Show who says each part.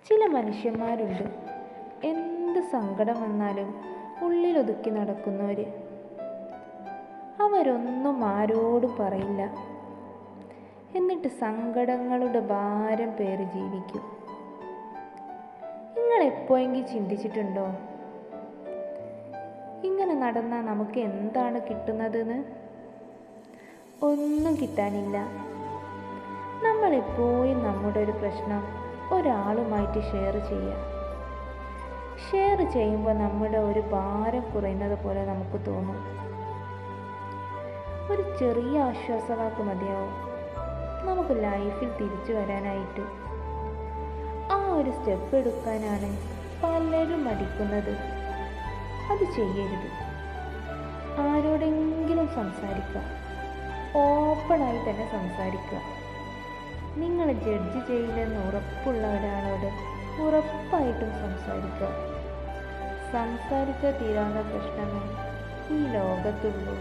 Speaker 1: ചില മനുഷ്യന്മാരുണ്ട്, എന്ത് സങ്കടം വന്നാലും ഉള്ളിലൊതുക്കി നടക്കുന്നവർ. അവരൊന്നും ആരോടും പറയില്ല, എന്നിട്ട് സങ്കടങ്ങളുടെ ഭാരം പേറി ജീവിക്കും. നിങ്ങൾ എപ്പോഴെങ്കിലും ചിന്തിച്ചിട്ടുണ്ടോ, ഇങ്ങനെ നടന്നാൽ നമുക്ക് എന്താണ് കിട്ടുന്നതെന്ന്? ഒന്നും കിട്ടാനില്ല. നമ്മളെപ്പോഴും നമ്മുടെ ഒരു പ്രശ്നം ഒരാളുമായിട്ട് ഷെയർ ചെയ്യുമ്പോൾ നമ്മുടെ ഒരു ഭാരം കുറയുന്നത് പോലെ നമുക്ക് തോന്നും. ഒരു ചെറിയ ആശ്വാസവാക്ക് മതിയാവും നമുക്ക് ലൈഫിൽ തിരിച്ചു വരാനായിട്ട്. ആ ഒരു സ്റ്റെപ്പ് എടുക്കാനാണ് പലരും മടിക്കുന്നത്. അത് ചെയ്യരുത്. ആരോടെങ്കിലും സംസാരിക്കുക, ഓപ്പണായി തന്നെ സംസാരിക്കുക. നിങ്ങൾ ജഡ്ജ് ചെയ്യില്ലെന്ന് ഉറപ്പുള്ള ഒരാളോട് ഉറപ്പായിട്ടും സംസാരിക്കുക. സംസാരിച്ചാൽ തീരാവുന്ന പ്രശ്നമേ ഈ ലോകത്തുള്ളൂ.